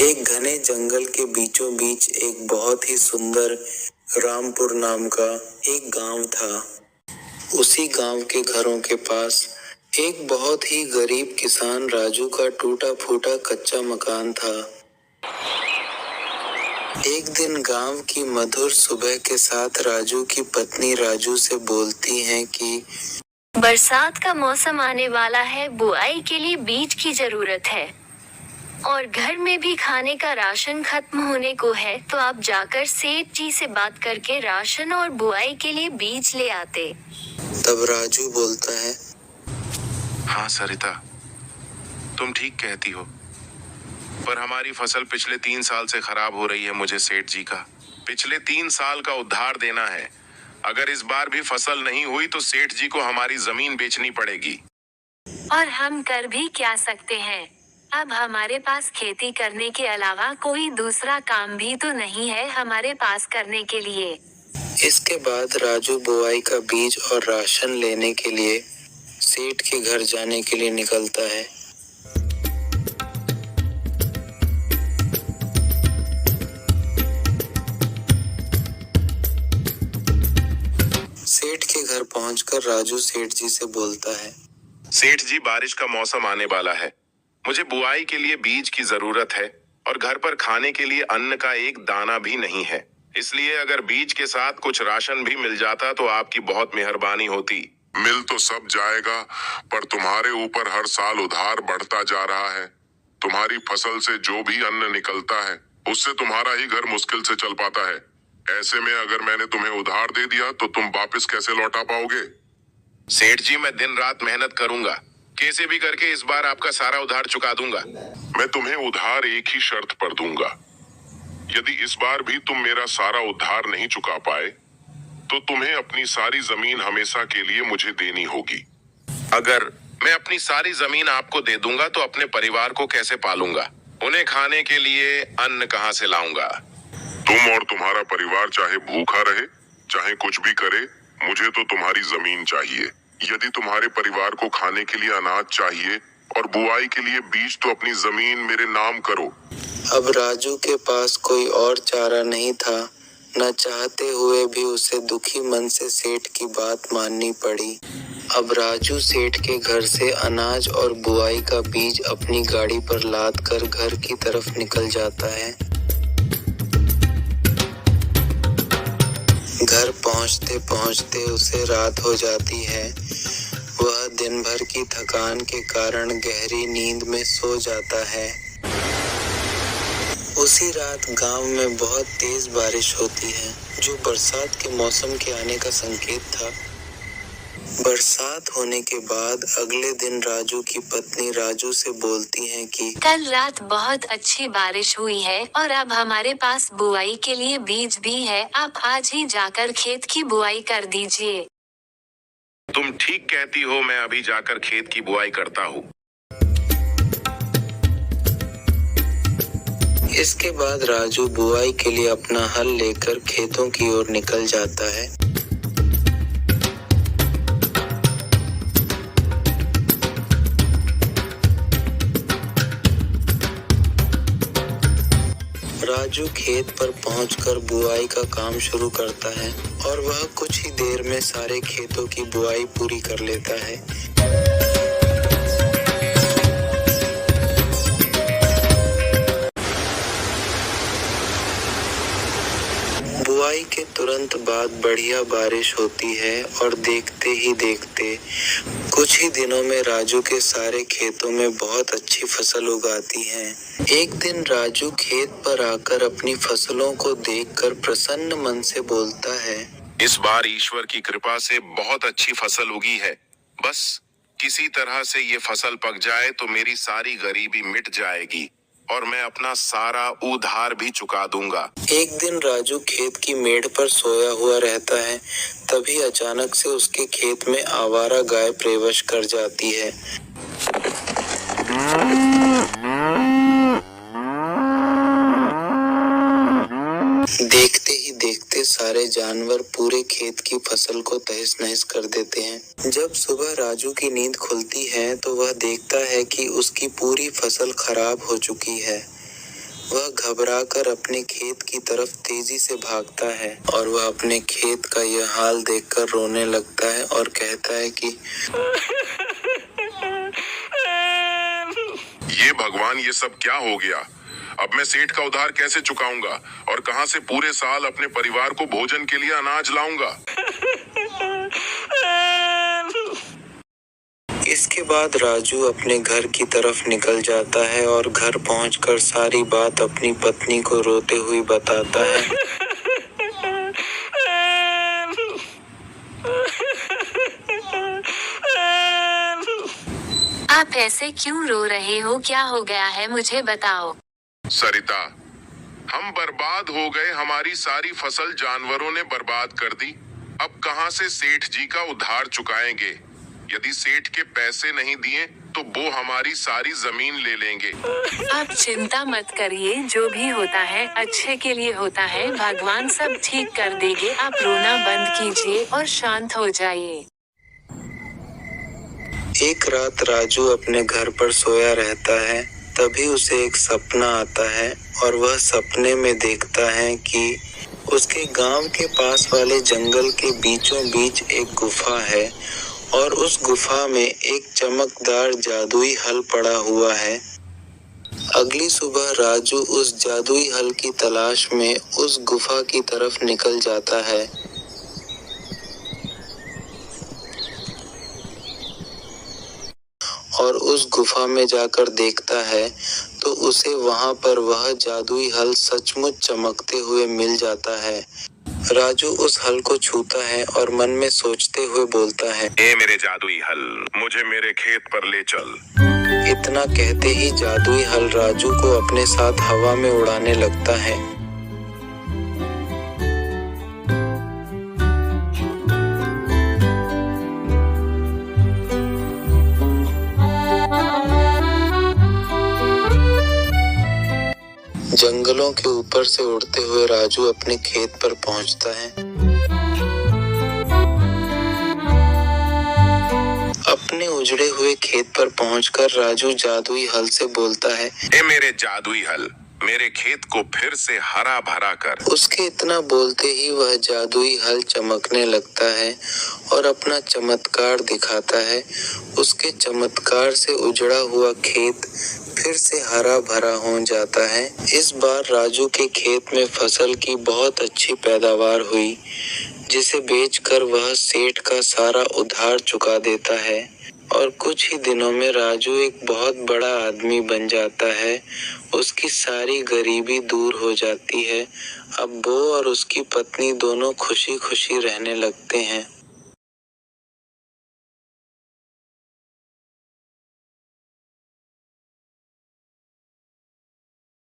एक घने जंगल के बीचों बीच एक बहुत ही सुंदर रामपुर नाम का एक गांव था। उसी गांव के घरों के पास एक बहुत ही गरीब किसान राजू का टूटा फूटा कच्चा मकान था। एक दिन गांव की मधुर सुबह के साथ राजू की पत्नी राजू से बोलती हैं कि बरसात का मौसम आने वाला है, बुआई के लिए बीज की जरूरत है और घर में भी खाने का राशन खत्म होने को है, तो आप जाकर सेठ जी से बात करके राशन और बुआई के लिए बीज ले आते। तब राजू बोलता है, हाँ सरिता, तुम ठीक कहती हो, पर हमारी फसल पिछले 3 साल से खराब हो रही है। मुझे सेठ जी का पिछले 3 साल का उधार देना है। अगर इस बार भी फसल नहीं हुई तो सेठ जी को हमारी जमीन बेचनी पड़ेगी। और हम कर भी क्या सकते हैं? अब हमारे पास खेती करने के अलावा कोई दूसरा काम भी तो नहीं है हमारे पास करने के लिए। इसके बाद राजू बुआई का बीज और राशन लेने के लिए सेठ के घर जाने के लिए निकलता है। सेठ के घर पहुंचकर राजू सेठ जी से बोलता है, सेठ जी, बारिश का मौसम आने वाला है। मुझे बुआई के लिए बीज की जरूरत है और घर पर खाने के लिए अन्न का एक दाना भी नहीं है। इसलिए अगर बीज के साथ कुछ राशन भी मिल जाता तो आपकी बहुत मेहरबानी होती। मिल तो सब जाएगा, पर तुम्हारे ऊपर हर साल उधार बढ़ता जा रहा है। तुम्हारी फसल से जो भी अन्न निकलता है उससे तुम्हारा ही घर मुश्किल से चल पाता है। ऐसे में अगर मैंने तुम्हें उधार दे दिया तो तुम वापस कैसे लौटा पाओगे? सेठ जी, मैं दिन रात मेहनत करूंगा, कैसे भी करके इस बार आपका सारा उधार चुका दूंगा। मैं तुम्हें उधार एक ही शर्त पर दूंगा। यदि इस बार भी तुम मेरा सारा उधार नहीं चुका पाए तो तुम्हें अपनी सारी जमीन हमेशा के लिए मुझे देनी होगी। अगर मैं अपनी सारी जमीन आपको दे दूंगा तो अपने परिवार को कैसे पालूंगा? उन्हें खाने के लिए अन्न कहाँ से लाऊंगा? तुम और तुम्हारा परिवार चाहे भूखा रहे चाहे कुछ भी करे, मुझे तो तुम्हारी जमीन चाहिए। यदि तुम्हारे परिवार को खाने के लिए अनाज चाहिए और बुआई के लिए बीज, तो अपनी जमीन मेरे नाम करो। अब राजू के पास कोई और चारा नहीं था, न चाहते हुए भी उसे दुखी मन से सेठ की बात माननी पड़ी। अब राजू सेठ के घर से अनाज और बुआई का बीज अपनी गाड़ी पर लाद कर घर की तरफ निकल जाता है। घर पहुंचते पहुंचते उसे रात हो जाती है। वह दिन भर की थकान के कारण गहरी नींद में सो जाता है। उसी रात गांव में बहुत तेज बारिश होती है, जो बरसात के मौसम के आने का संकेत था। बरसात होने के बाद अगले दिन राजू की पत्नी राजू से बोलती हैं कि कल रात बहुत अच्छी बारिश हुई है और अब हमारे पास बुआई के लिए बीज भी है। आप आज ही जाकर खेत की बुआई कर दीजिए। तुम ठीक कहती हो, मैं अभी जाकर खेत की बुआई करता हूँ। इसके बाद राजू बुआई के लिए अपना हल लेकर खेतों की ओर निकल जाता है। राजू खेत पर पहुंचकर बुआई का काम शुरू करता है और वह कुछ ही देर में सारे खेतों की बुआई पूरी कर लेता है। बुआई के तुरंत बाद बढ़िया बारिश होती है और देखते ही देखते कुछ ही दिनों में राजू के सारे खेतों में बहुत अच्छी फसल उगाती है। एक दिन राजू खेत पर आकर अपनी फसलों को देखकर प्रसन्न मन से बोलता है, इस बार ईश्वर की कृपा से बहुत अच्छी फसल उगी है। बस किसी तरह से ये फसल पक जाए तो मेरी सारी गरीबी मिट जाएगी और मैं अपना सारा उधार भी चुका दूंगा। एक दिन राजू खेत की मेड़ पर सोया हुआ रहता है। तभी अचानक से उसके खेत में आवारा गाय प्रवेश कर जाती है। देखते ही देखते सारे जानवर पूरे खेत की फसल को तहस नहस कर देते हैं। जब सुबह राजू की नींद खुलती है तो वह देखता है कि उसकी पूरी फसल खराब हो चुकी है। वह घबराकर अपने खेत की तरफ तेजी से भागता है और वह अपने खेत का यह हाल देखकर रोने लगता है और कहता है कि ये भगवान, ये सब क्या हो गया? अब मैं सेठ का उधार कैसे चुकाऊंगा और कहां से पूरे साल अपने परिवार को भोजन के लिए अनाज लाऊंगा? इसके बाद राजू अपने घर की तरफ निकल जाता है और घर पहुंचकर सारी बात अपनी पत्नी को रोते हुए बताता है। आप ऐसे क्यों रो रहे हो? क्या हो गया है, मुझे बताओ। सरिता, हम बर्बाद हो गए। हमारी सारी फसल जानवरों ने बर्बाद कर दी। अब कहां से सेठ जी का उधार चुकाएंगे? यदि सेठ के पैसे नहीं दिए तो वो हमारी सारी जमीन ले लेंगे। आप चिंता मत करिए, जो भी होता है अच्छे के लिए होता है। भगवान सब ठीक कर देंगे। आप रोना बंद कीजिए और शांत हो जाइए। एक रात राजू अपने घर पर सोया रहता है, तभी उसे एक सपना आता है और वह सपने में देखता है कि उसके गांव के पास वाले जंगल के बीचों बीच एक गुफा है और उस गुफा में एक चमकदार जादुई हल पड़ा हुआ है। अगली सुबह राजू उस जादुई हल की तलाश में उस गुफा की तरफ निकल जाता है। और उस गुफा में जाकर देखता है तो उसे वहां पर वह जादुई हल सचमुच चमकते हुए मिल जाता है। राजू उस हल को छूता है और मन में सोचते हुए बोलता है, ए मेरे जादुई हल, मुझे मेरे खेत पर ले चल। इतना कहते ही जादुई हल राजू को अपने साथ हवा में उड़ाने लगता है। जंगलों के ऊपर से उड़ते हुए राजू अपने खेत पर पहुंचता है। अपने उजड़े हुए खेत पर पहुंचकर राजू जादुई हल से बोलता है, ए मेरे जादुई हल, मेरे खेत को फिर से हरा भरा कर। उसके इतना बोलते ही वह जादुई हल चमकने लगता है और अपना चमत्कार दिखाता है। उसके चमत्कार से उजड़ा हुआ खेत फिर से हरा भरा हो जाता है। इस बार राजू के खेत में फसल की बहुत अच्छी पैदावार हुई, जिसे बेचकर वह सेठ का सारा उधार चुका देता है और कुछ ही दिनों में राजू एक बहुत बड़ा आदमी बन जाता है। उसकी सारी गरीबी दूर हो जाती है। अब वो और उसकी पत्नी दोनों खुशी खुशी रहने लगते हैं।